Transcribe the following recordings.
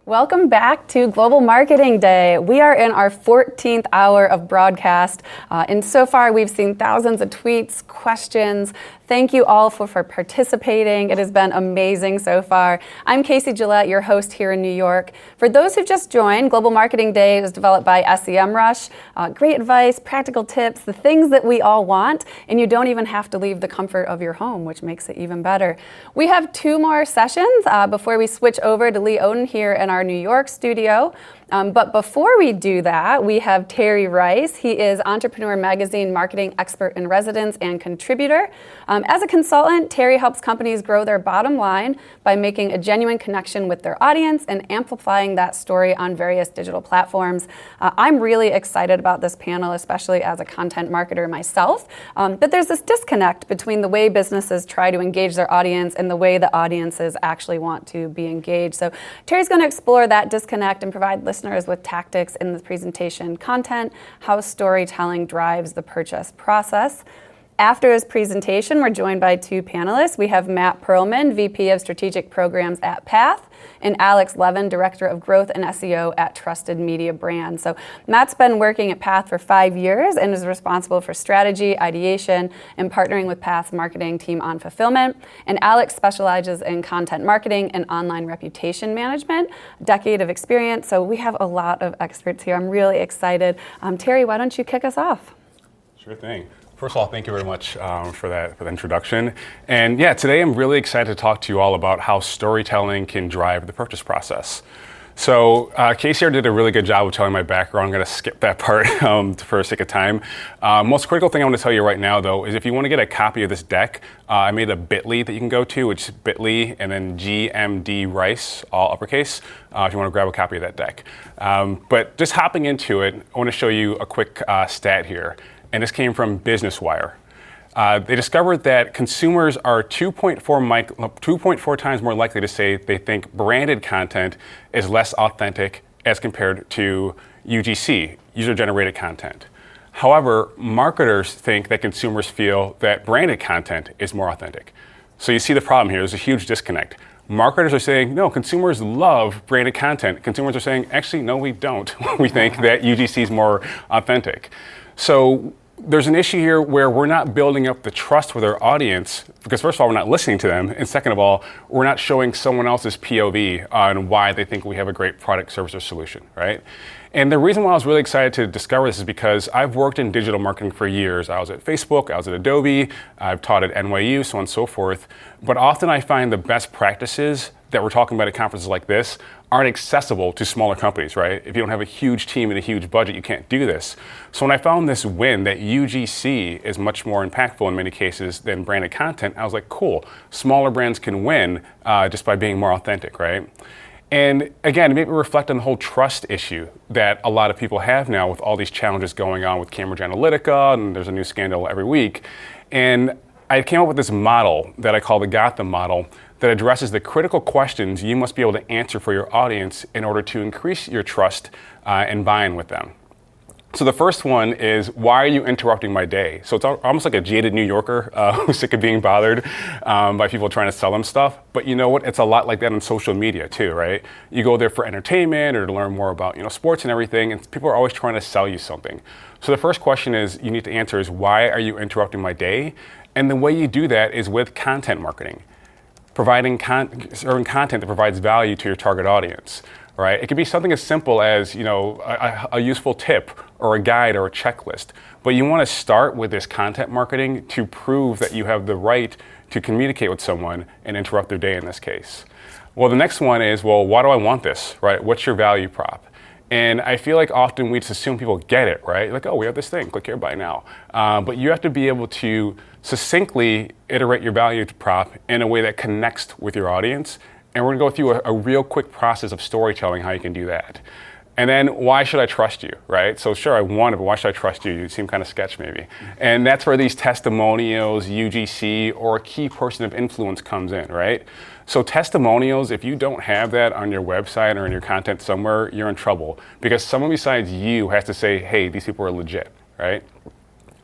Welcome back to Global Marketing Day. We are in our 14th hour of broadcast, and so far we've seen thousands of tweets, questions. Thank you all for participating. It has been amazing so far. I'm Casey Gillette, your host here in New York. For those who've just joined, Global Marketing Day was developed by Semrush. Great advice, practical tips, the things that we all want, and you don't even have to leave the comfort of your home, which makes it even better. We have 2 more sessions before we switch over to Lee Oden here in our New York studio. But before we do that, we have Terry Rice. He is Entrepreneur Magazine Marketing Expert in Residence and contributor. As a consultant, Terry helps companies grow their bottom line by making a genuine connection with their audience and amplifying that story on various digital platforms. I'm really excited about this panel, especially as a content marketer myself. But there's this disconnect between the way businesses try to engage their audience and the way the audiences actually want to be engaged. So Terry's going to explore that disconnect and provide listeners with tactics in the presentation content, how storytelling drives the purchase process. After his presentation, we're joined by 2 panelists. We have Matt Perlman, VP of Strategic Programs at Path, and Alex Levin, Director of Growth and SEO at Trusted Media Brands. So Matt's been working at Path for 5 years and is responsible for strategy, ideation, and partnering with Path's marketing team on fulfillment. And Alex specializes in content marketing and online reputation management, a decade of experience. So we have a lot of experts here. I'm really excited. Terry, why don't you kick us off? Sure thing. First of all, thank you very much for the introduction. And yeah, today I'm really excited to talk to you all about how storytelling can drive the purchase process. So Casey here did a really good job of telling my background. I'm going to skip that part for the sake of time. Most critical thing I want to tell you right now, though, is if you want to get a copy of this deck, I made a bit.ly that you can go to, which is bit.ly and then GMD Rice, all uppercase, if you want to grab a copy of that deck. But just hopping into it, I want to show you a quick stat here. And this came from Business Wire. They discovered that consumers are 2.4 times more likely to say they think branded content is less authentic as compared to UGC, user-generated content. However, marketers think that consumers feel that branded content is more authentic. So you see the problem here. There's a huge disconnect. Marketers are saying, no, consumers love branded content. Consumers are saying, actually, no, we don't. We think that UGC is more authentic. So there's an issue here where we're not building up the trust with our audience because first of all, we're not listening to them. And second of all, we're not showing someone else's POV on why they think we have a great product, service, or solution, right? And the reason why I was really excited to discover this is because I've worked in digital marketing for years. I was at Facebook, I was at Adobe, I've taught at NYU, so on and so forth. But often I find the best practices that we're talking about at conferences like this aren't accessible to smaller companies, right? If you don't have a huge team and a huge budget, you can't do this. So when I found this win that UGC is much more impactful in many cases than branded content, I was like, cool, smaller brands can win just by being more authentic, right? And again, it made me reflect on the whole trust issue that a lot of people have now with all these challenges going on with Cambridge Analytica, and there's a new scandal every week. And I came up with this model that I call the Gotham model that addresses the critical questions you must be able to answer for your audience in order to increase your trust and buy-in with them. So the first one is, why are you interrupting my day? So it's almost like a jaded New Yorker who's sick of being bothered by people trying to sell them stuff. But you know what? It's a lot like that on social media too, right? You go there for entertainment or to learn more about sports and everything, and people are always trying to sell you something. So the first question is you need to answer is, why are you interrupting my day? And the way you do that is with content marketing. Providing certain content that provides value to your target audience, right? It could be something as simple as a useful tip or a guide or a checklist. But you want to start with this content marketing to prove that you have the right to communicate with someone and interrupt their day in this case. Well, the next one is, well, why do I want this, right? What's your value prop? And I feel like often we just assume people get it, right? Like, oh, we have this thing, click here, buy now. But you have to be able to succinctly iterate your value prop in a way that connects with your audience. And we're gonna go through a real quick process of storytelling, how you can do that. And then, why should I trust you, right? So sure, I want it, but why should I trust you? You seem kind of sketch maybe. And that's where these testimonials, UGC, or a key person of influence comes in, right? So testimonials, if you don't have that on your website or in your content somewhere, you're in trouble because someone besides you has to say, hey, these people are legit, right?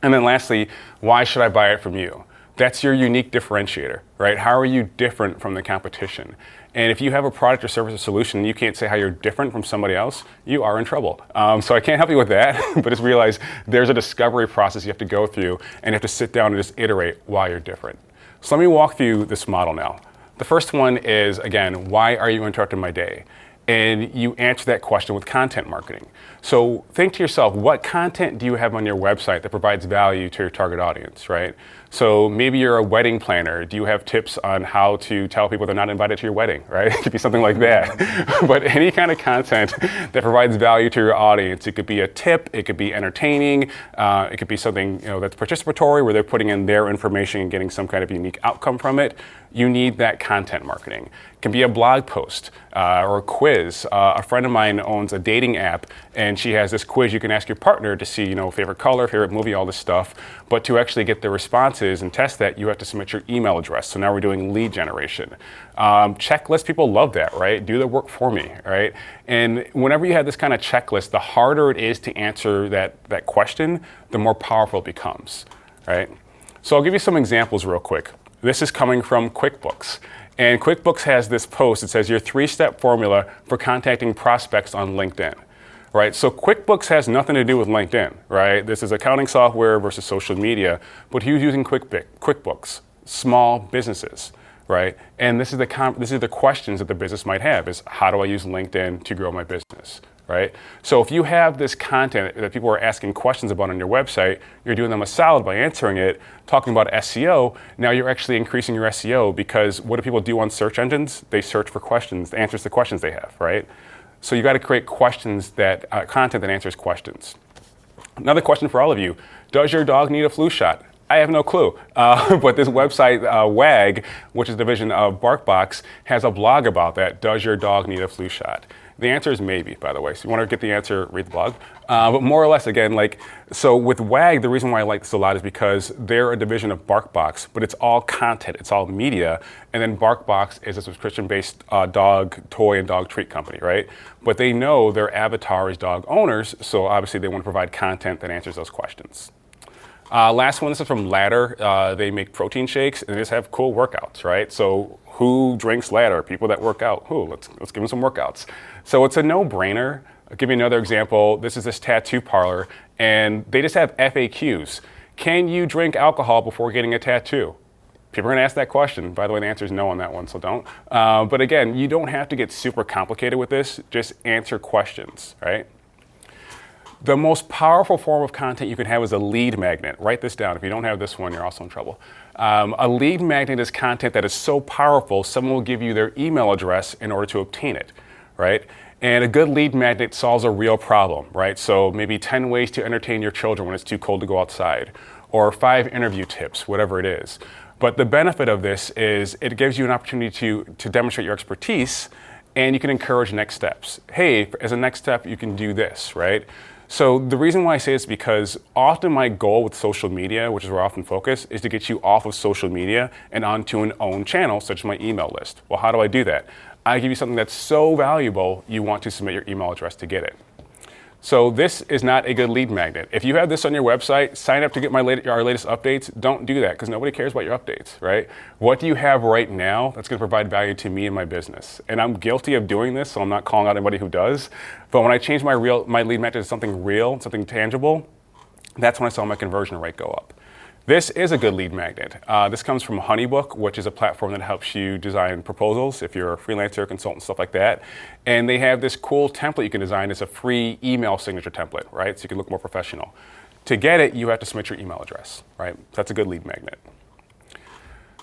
And then lastly, why should I buy it from you? That's your unique differentiator, right? How are you different from the competition? And if you have a product or service or solution and you can't say how you're different from somebody else, you are in trouble. So I can't help you with that, but just realize there's a discovery process you have to go through, and you have to sit down and just iterate why you're different. So let me walk through this model now. The first one is, again, why are you interrupting my day? And you answer that question with content marketing. So think to yourself, what content do you have on your website that provides value to your target audience, right? So maybe you're a wedding planner. Do you have tips on how to tell people they're not invited to your wedding, right? It could be something like that. But any kind of content that provides value to your audience, it could be a tip, it could be entertaining, it could be something that's participatory where they're putting in their information and getting some kind of unique outcome from it. You need that content marketing. It can be a blog post or a quiz. A friend of mine owns a dating app, and she has this quiz you can ask your partner to see, favorite color, favorite movie, all this stuff. But to actually get the responses and test that, you have to submit your email address. So now we're doing lead generation. Checklist, people love that, right? Do the work for me, right? And whenever you have this kind of checklist, the harder it is to answer that question, the more powerful it becomes, right? So I'll give you some examples real quick. This is coming from QuickBooks. And QuickBooks has this post that says your 3-step formula for contacting prospects on LinkedIn, right? So QuickBooks has nothing to do with LinkedIn, right? This is accounting software versus social media, but who's using QuickBooks? Small businesses, right? And this is the questions that the business might have is, how do I use LinkedIn to grow my business? Right? So if you have this content that people are asking questions about on your website, you're doing them a solid by answering it, talking about SEO, now you're actually increasing your SEO because what do people do on search engines? They search for questions, answers to questions they have, right? So you got to create questions content that answers questions. Another question for all of you, does your dog need a flu shot? I have no clue, but this website, WAG, which is a division of BarkBox, has a blog about that. Does your dog need a flu shot? The answer is maybe, by the way. So you want to get the answer, read the blog. But more or less, again, so with WAG, the reason why I like this a lot is because they're a division of BarkBox, but it's all content, it's all media. And then BarkBox is a subscription-based dog toy and dog treat company, right? But they know their avatar is dog owners, so obviously they want to provide content that answers those questions. Last one, this is from Ladder. They make protein shakes and they just have cool workouts, right? So who drinks Ladder? People that work out. Let's give them some workouts. So it's a no-brainer. I'll give you another example. This is this tattoo parlor, and they just have FAQs. Can you drink alcohol before getting a tattoo? People are going to ask that question. By the way, the answer is no on that one, so don't. But again, you don't have to get super complicated with this. Just answer questions, right? The most powerful form of content you can have is a lead magnet. Write this down. If you don't have this one, you're also in trouble. A lead magnet is content that is so powerful, someone will give you their email address in order to obtain it, right? And a good lead magnet solves a real problem, right? So maybe 10 ways to entertain your children when it's too cold to go outside, or 5 interview tips, whatever it is. But the benefit of this is it gives you an opportunity to demonstrate your expertise, and you can encourage next steps. Hey, as a next step, you can do this, right? So the reason why I say this is because often my goal with social media, which is where I often focus, is to get you off of social media and onto an own channel, such as my email list. Well, how do I do that? I give you something that's so valuable, you want to submit your email address to get it. So this is not a good lead magnet. If you have this on your website, sign up to get our latest updates. Don't do that because nobody cares about your updates, right? What do you have right now that's going to provide value to me and my business? And I'm guilty of doing this, so I'm not calling out anybody who does. But when I change my lead magnet to something real, something tangible, that's when I saw my conversion rate go up. This is a good lead magnet. This comes from Honeybook, which is a platform that helps you design proposals if you're a freelancer, consultant, stuff like that. And they have this cool template you can design. It's a free email signature template, right? So you can look more professional. To get it, you have to submit your email address, right? That's a good lead magnet.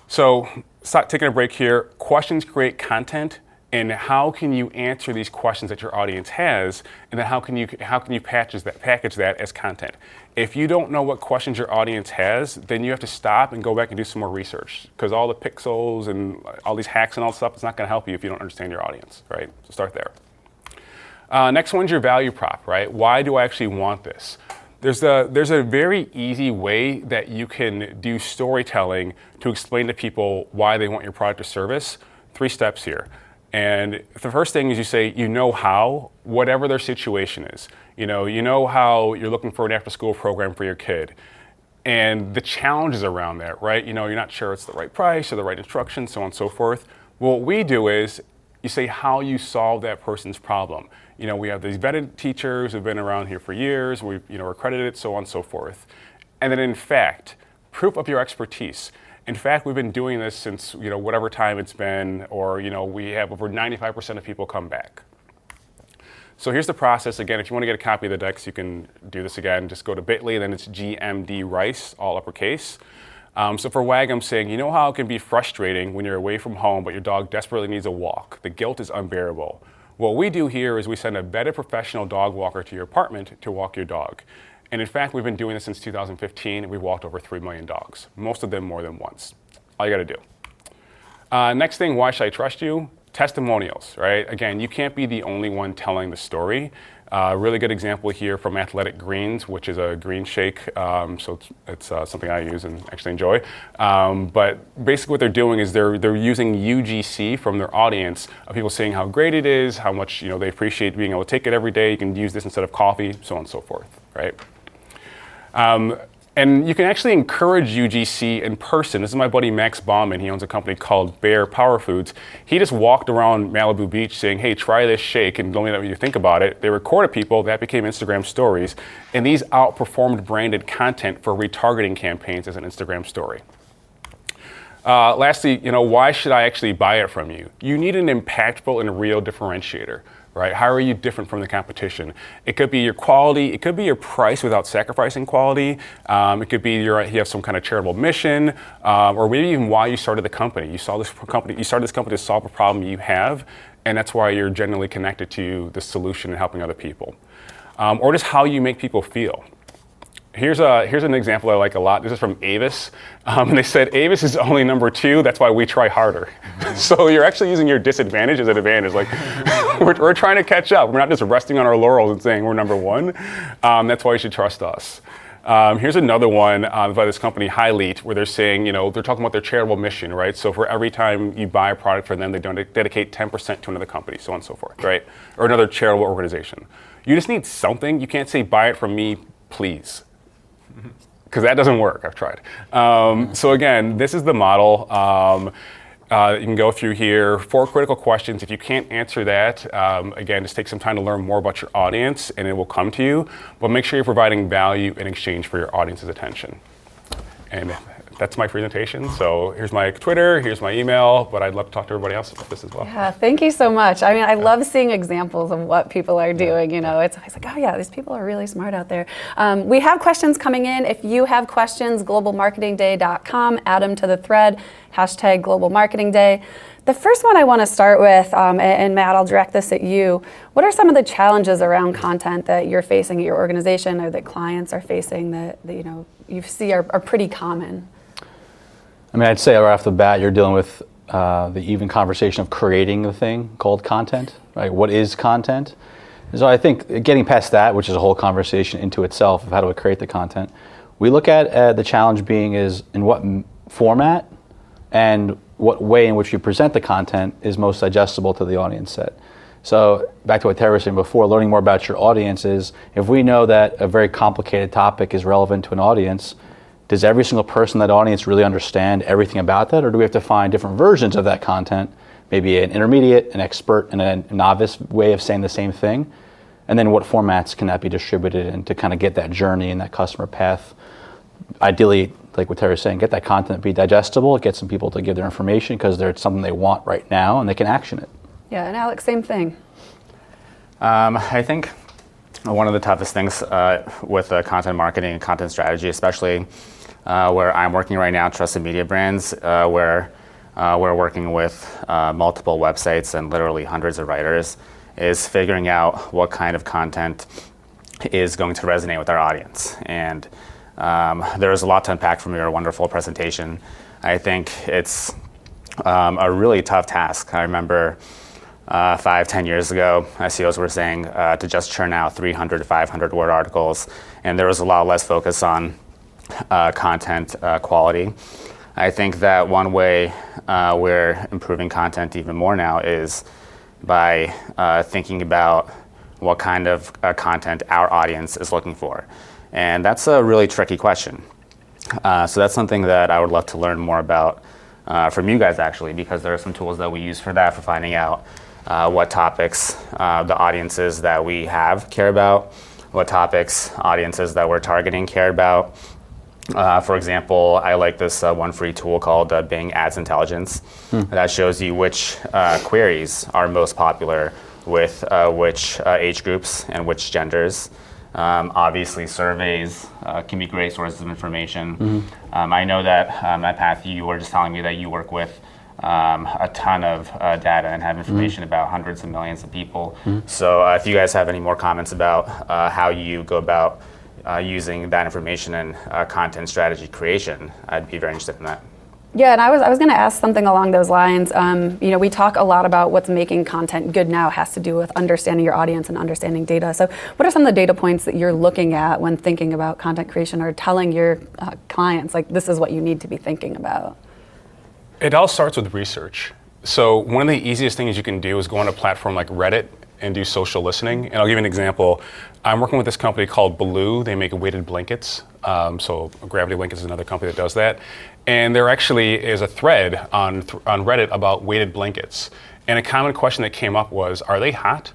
So stop taking a break here. Questions create content. And how can you answer these questions that your audience has, and then how can you package that as content? If you don't know what questions your audience has, then you have to stop and go back and do some more research, because all the pixels and all these hacks and all stuff, it's not going to help you if you don't understand your audience, right? So start there. Next one's your value prop, right? Why do I actually want this? There's a very easy way that you can do storytelling to explain to people why they want your product or service. 3 steps here. And the first thing is you say, how, whatever their situation is. You know how you're looking for an after-school program for your kid. and the challenges around that, right? You know, you're not sure it's the right price or the right instructions, so on and so forth. Well, what we do is you say how you solve that person's problem. You know, we have these vetted teachers who've been around here for years, we're accredited, so on and so forth. And then in fact, proof of your expertise. In fact, we've been doing this since, whatever time it's been, or, we have over 95% of people come back. So here's the process. Again, if you want to get a copy of the decks, you can do this again. Just go to bit.ly, then it's GMD Rice, all uppercase. So for WAG, I'm saying, you know how it can be frustrating when you're away from home, but your dog desperately needs a walk. The guilt is unbearable. What we do here is we send a vetted professional dog walker to your apartment to walk your dog. And in fact, we've been doing this since 2015, and we've walked over 3 million dogs, most of them more than once. All you got to do. Next thing, why should I trust you? Testimonials, right? Again, you can't be the only one telling the story. Really good example here from Athletic Greens, which is a green shake. So it's something I use and actually enjoy. But basically what they're doing is they're using UGC from their audience of people saying how great it is, how much they appreciate being able to take it every day. You can use this instead of coffee, so on and so forth, right? And you can actually encourage UGC in person. This is my buddy Max Bauman. He owns a company called Bear Power Foods. He just walked around Malibu Beach saying, hey, try this shake, and don't let what you think about it. They recorded people, that became Instagram stories, and these outperformed branded content for retargeting campaigns as an Instagram story. Lastly, why should I actually buy it from you? You need an impactful and real differentiator. Right? How are you different from the competition? It could be your quality. It could be your price without sacrificing quality. It could be you have some kind of charitable mission, or maybe even why you started the company. You started this company to solve a problem you have, and that's why you're genuinely connected to the solution and helping other people. Or just how you make people feel. Here's an example I like a lot. This is from Avis. And they said, Avis is only number 2, that's why we try harder. So you're actually using your disadvantage as an advantage. Like, we're trying to catch up. We're not just resting on our laurels and saying we're number 1. That's why you should trust us. Here's another one by this company, Highleat, where they're saying, they're talking about their charitable mission, right? So for every time you buy a product for them, they dedicate 10% to another company, so on and so forth, right? Or another charitable organization. You just need something. You can't say, buy it from me, please. Because that doesn't work, I've tried. So again, this is the model. You can go through here, 4 critical questions. If you can't answer that, again, just take some time to learn more about your audience and it will come to you. But make sure you're providing value in exchange for your audience's attention. And that's my presentation. So here's my Twitter, here's my email, but I'd love to talk to everybody else about this as well. Yeah, thank you so much. I mean, I love seeing examples of what people are doing. It's always like, oh yeah, these people are really smart out there. We have questions coming in. If you have questions, globalmarketingday.com, add them to the thread, #globalmarketingday. The first one I want to start with, and Matt, I'll direct this at you. What are some of the challenges around content that you're facing at your organization or that clients are facing that you see are pretty common? I mean, I'd say right off the bat, you're dealing with the even conversation of creating the thing called content, right? What is content? So I think getting past that, which is a whole conversation into itself of how do we create the content, we look at the challenge being is in what format and what way in which you present the content is most digestible to the audience set. So back to what Terry was saying before, learning more about your audience is, if we know that a very complicated topic is relevant to an audience, does every single person in that audience really understand everything about that, or do we have to find different versions of that content, maybe an intermediate, an expert, and a novice way of saying the same thing? And then what formats can that be distributed in to kind of get that journey and that customer path? Ideally, like what Terry was saying, get that content be digestible, get some people to give their information because it's something they want right now and they can action it. Yeah, and Alex, same thing. I think one of the toughest things with content marketing and content strategy, especially where I'm working right now, trusted media brands, where we're working with multiple websites and literally hundreds of writers, is figuring out what kind of content is going to resonate with our audience. And there's a lot to unpack from your wonderful presentation. I think it's a really tough task. I remember 5-10 years ago, SEOs were saying to just churn out 300 to 500 word articles, and there was a lot less focus on content quality. I think that one way we're improving content even more now is by thinking about what kind of content our audience is looking for. And that's a really tricky question. So that's something that I would love to learn more about from you guys, actually, because there are some tools that we use for that, for finding out what topics the audiences that we have care about, what topics audiences that we're targeting care about. For example, I like this one free tool called Bing Ads Intelligence that shows you which queries are most popular with which age groups and which genders. Obviously, surveys can be great sources of information. I know that at Path, you were just telling me that you work with a ton of data and have information about hundreds of millions of people. So if you guys have any more comments about how you go about using that information in content strategy creation, I'd be very interested in that. Yeah, and I was going to ask something along those lines. We talk a lot about what's making content good now has to do with understanding your audience and understanding data. So what are some of the data points that you're looking at when thinking about content creation or telling your clients, like, this is what you need to be thinking about? It all starts with research. So one of the easiest things you can do is go on a platform like Reddit and do social listening. And I'll give you an example. I'm working with this company called Blue. They make weighted blankets. So Gravity Blankets is another company that does that. And there actually is a thread on Reddit about weighted blankets. And a common question that came up was, are they hot?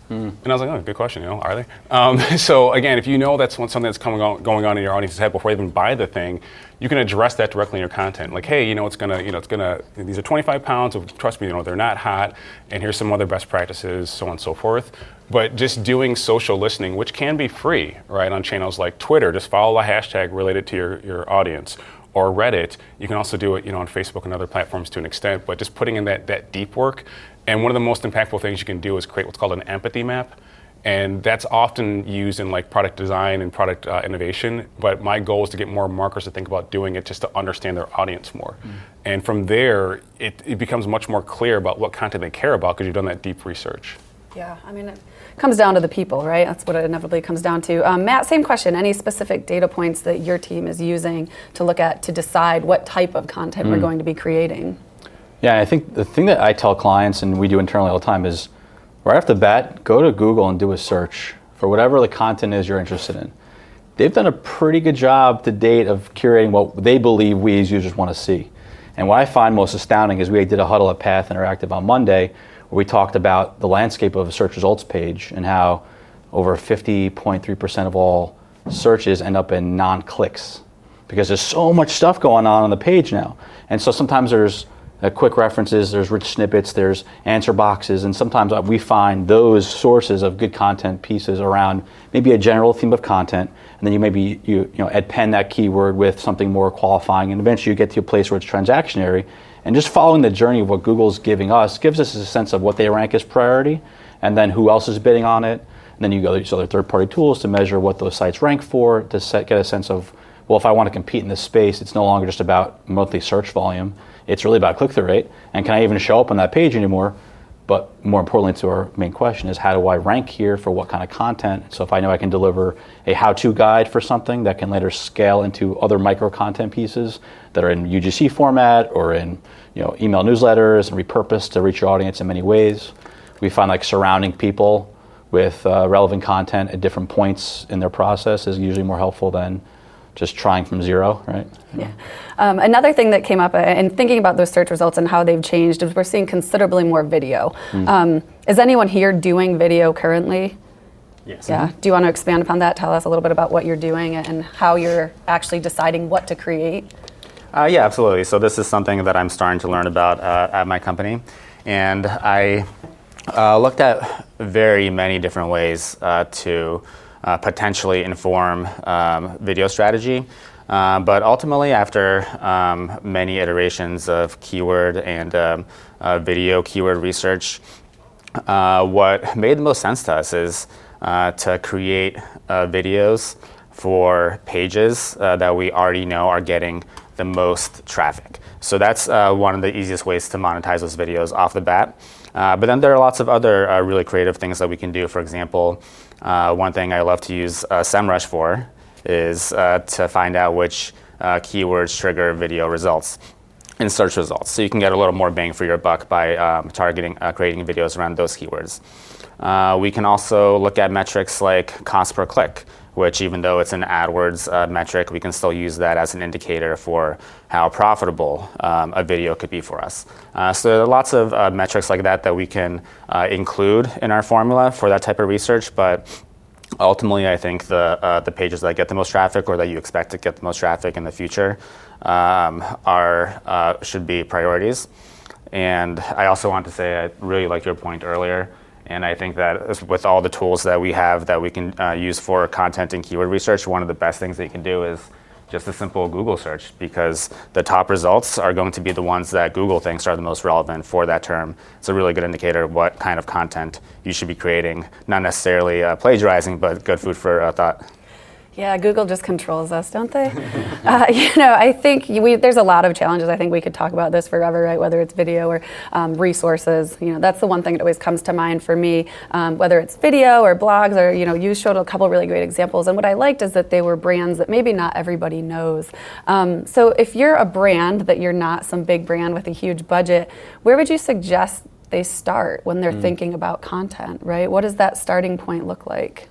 And I was like, oh, good question, are they? So again, if you know that's something that's going on in your audience's head before they even buy the thing, you can address that directly in your content. Like, hey, these are 25 pounds of, trust me, they're not hot, and here's some other best practices, so on and so forth. But just doing social listening, which can be free, right, on channels like Twitter, just follow a hashtag related to your audience. Or Reddit, you can also do it, on Facebook and other platforms to an extent, but just putting in that deep work. And one of the most impactful things you can do is create what's called an empathy map. And that's often used in like product design and product innovation. But my goal is to get more marketers to think about doing it just to understand their audience more. And from there, it becomes much more clear about what content they care about because you've done that deep research. Yeah, I mean, it comes down to the people, right? That's what it inevitably comes down to. Matt, same question. Any specific data points that your team is using to look at to decide what type of content we're going to be creating? Yeah, I think the thing that I tell clients, and we do internally all the time, is right off the bat, go to Google and do a search for whatever the content is you're interested in. They've done a pretty good job to date of curating what they believe we as users want to see. And what I find most astounding is we did a huddle at Path Interactive on Monday where we talked about the landscape of a search results page and how over 50.3% of all searches end up in non-clicks because there's so much stuff going on the page now. And so sometimes there's quick references, there's rich snippets, there's answer boxes, and sometimes we find those sources of good content pieces around maybe a general theme of content, and then you append that keyword with something more qualifying, and eventually you get to a place where it's transactionary. And just following the journey of what Google's giving us gives us a sense of what they rank as priority, and then who else is bidding on it. And then you go to these other third-party tools to measure what those sites rank for, to get a sense of, well, if I want to compete in this space, it's no longer just about monthly search volume. It's really about click-through rate, and can I even show up on that page anymore? But more importantly to our main question is, how do I rank here for what kind of content? So if I know I can deliver a how-to guide for something that can later scale into other micro-content pieces that are in UGC format or in email newsletters and repurposed to reach your audience in many ways. We find like surrounding people with relevant content at different points in their process is usually more helpful than just trying from zero, right? Yeah. Another thing that came up in thinking about those search results and how they've changed is we're seeing considerably more video. Is anyone here doing video currently? Yes. Yeah. Do you want to expand upon that? Tell us a little bit about what you're doing and how you're actually deciding what to create. Yeah, absolutely. So this is something that I'm starting to learn about at my company. And I looked at very many different ways to potentially inform video strategy. But ultimately, after many iterations of keyword and video keyword research, what made the most sense to us is to create videos for pages that we already know are getting the most traffic. So that's one of the easiest ways to monetize those videos off the bat. But then there are lots of other really creative things that we can do. For example, one thing I love to use Semrush for is to find out which keywords trigger video results in search results. So you can get a little more bang for your buck by creating videos around those keywords. We can also look at metrics like cost per click, which even though it's an AdWords metric, we can still use that as an indicator for how profitable a video could be for us. So there are lots of metrics like that that we can include in our formula for that type of research, but ultimately I think the pages that get the most traffic or that you expect to get the most traffic in the future should be priorities. And I also want to say I really liked your point earlier. And I think that with all the tools that we have that we can use for content and keyword research, one of the best things that you can do is just a simple Google search, because the top results are going to be the ones that Google thinks are the most relevant for that term. It's a really good indicator of what kind of content you should be creating, not necessarily plagiarizing, but good food for thought. Yeah, Google just controls us, don't they? I think there's a lot of challenges. I think we could talk about this forever, right? Whether it's video or resources. That's the one thing that always comes to mind for me, whether it's video or blogs or, you showed a couple really great examples. And what I liked is that they were brands that maybe not everybody knows. So if you're a brand that you're not some big brand with a huge budget, where would you suggest they start when they're thinking about content, right? What does that starting point look like?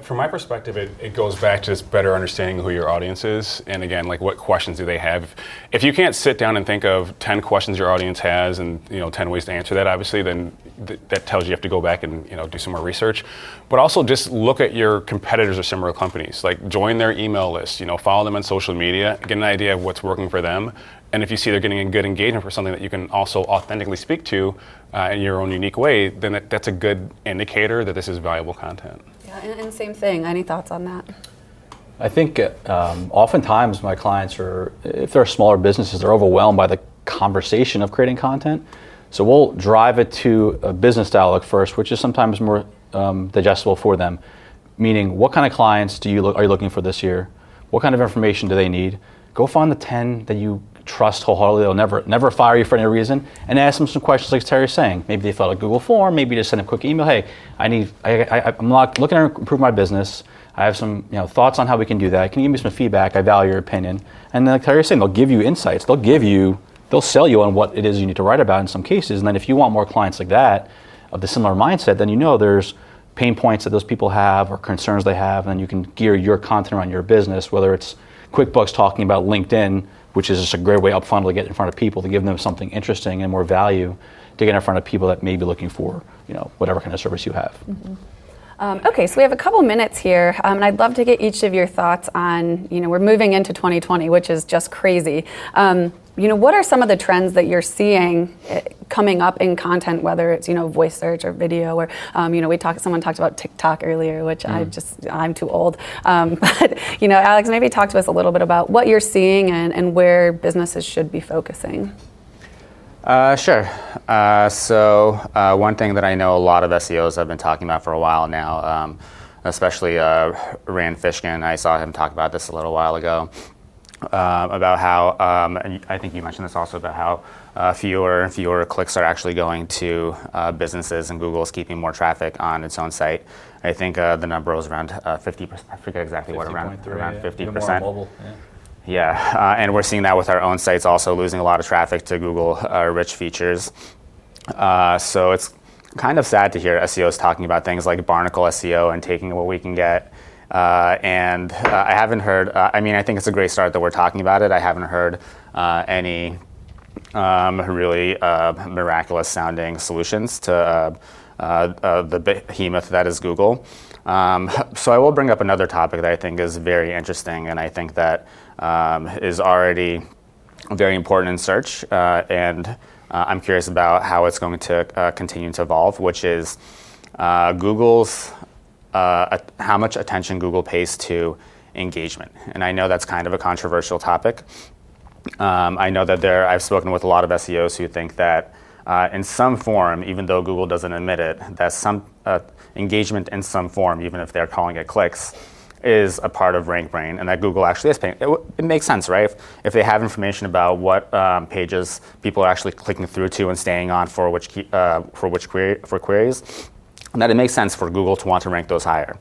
From my perspective, it goes back to just better understanding who your audience is, and again, like what questions do they have. If you can't sit down and think of 10 questions your audience has and 10 ways to answer that, obviously, then that tells you have to go back and do some more research. But also just look at your competitors or similar companies. Like join their email list, follow them on social media, get an idea of what's working for them. And if you see they're getting a good engagement for something that you can also authentically speak to in your own unique way, then that's a good indicator that this is valuable content. Yeah, and same thing. Any thoughts on that? I think oftentimes my clients if they're smaller businesses, they're overwhelmed by the conversation of creating content. So we'll drive it to a business dialogue first, which is sometimes more digestible for them. Meaning, what kind of clients are you looking for this year? What kind of information do they need? Go find the 10 that you trust wholeheartedly. They'll never fire you for any reason, and ask them some questions like Terry's saying. Maybe they fill out a Google form. Maybe just send a quick email. Hey, I'm looking to improve my business. I have some thoughts on how we can do that. Can you give me some feedback? I value your opinion. And then like Terry's saying, they'll give you insights. They'll sell you on what it is you need to write about in some cases. And then if you want more clients like that of the similar mindset, then there's pain points that those people have or concerns they have, and then you can gear your content around your business, whether it's QuickBooks talking about LinkedIn, which is just a great way up front to get in front of people, to give them something interesting and more value, to get in front of people that may be looking for, whatever kind of service you have. Mm-hmm. Okay, so we have a couple minutes here, and I'd love to get each of your thoughts on, we're moving into 2020, which is just crazy. What are some of the trends that you're seeing coming up in content, whether it's, voice search or video, or, someone talked about TikTok earlier, which I'm too old. But, Alex, maybe talk to us a little bit about what you're seeing and where businesses should be focusing. Sure. So one thing that I know a lot of SEOs have been talking about for a while now, especially Rand Fishkin. I saw him talk about this a little while ago, about how, and I think you mentioned this also, about how fewer and fewer clicks are actually going to businesses, and Google is keeping more traffic on its own site. I think the number was around 50%. I forget exactly what, around 50%. Yeah, and we're seeing that with our own sites also losing a lot of traffic to Google rich features. So it's kind of sad to hear SEOs talking about things like barnacle SEO and taking what we can get. And I haven't heard, I think it's a great start that we're talking about it. I haven't heard any really miraculous sounding solutions to the behemoth that is Google. So I will bring up another topic that I think is very interesting, and I think that is already very important in search, and I'm curious about how it's going to continue to evolve, which is Google's, how much attention Google pays to engagement. And I know that's kind of a controversial topic. I know that I've spoken with a lot of SEOs who think that in some form, even though Google doesn't admit it, that some engagement in some form, even if they're calling it clicks, is a part of RankBrain, and that Google actually is paying. It makes sense, right? If they have information about what pages people are actually clicking through to and staying on for queries, that it makes sense for Google to want to rank those higher.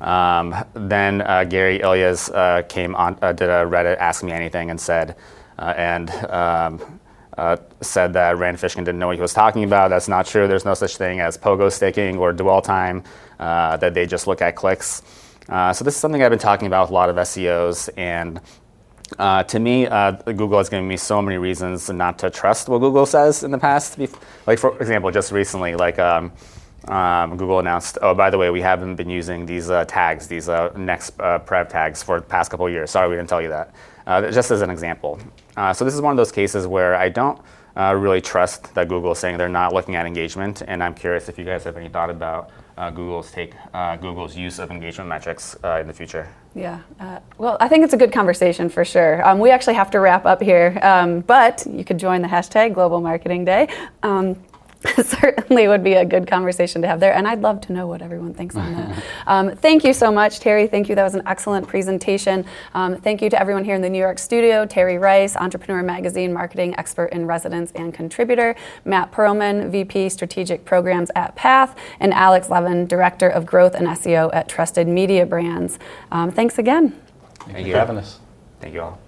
Then Gary Ilyas came on, did a Reddit Ask Me Anything, and said that Rand Fishkin didn't know what he was talking about. That's not true. There's no such thing as pogo sticking or dwell time, that they just look at clicks. So this is something I've been talking about with a lot of SEOs, and to me, Google has given me so many reasons not to trust what Google says in the past. Like for example, just recently, like Google announced, oh, by the way, we haven't been using these tags, these next prev tags for the past couple of years. Sorry, we didn't tell you that. Just as an example. So this is one of those cases where I don't really trust that Google is saying they're not looking at engagement, and I'm curious if you guys have any thought about Google's use of engagement metrics in the future. Yeah, well, I think it's a good conversation for sure. We actually have to wrap up here, but you could join the hashtag Global Marketing Day. Certainly would be a good conversation to have there, and I'd love to know what everyone thinks on that. Thank you so much, Terry. Thank you. That was an excellent presentation. Thank you to everyone here in the New York studio, Terry Rice, Entrepreneur Magazine marketing expert in residence and contributor, Matt Perlman, VP Strategic Programs at Path, and Alex Levin, Director of Growth and SEO at Trusted Media Brands. Thanks again. Thank you for having us. Thank you all.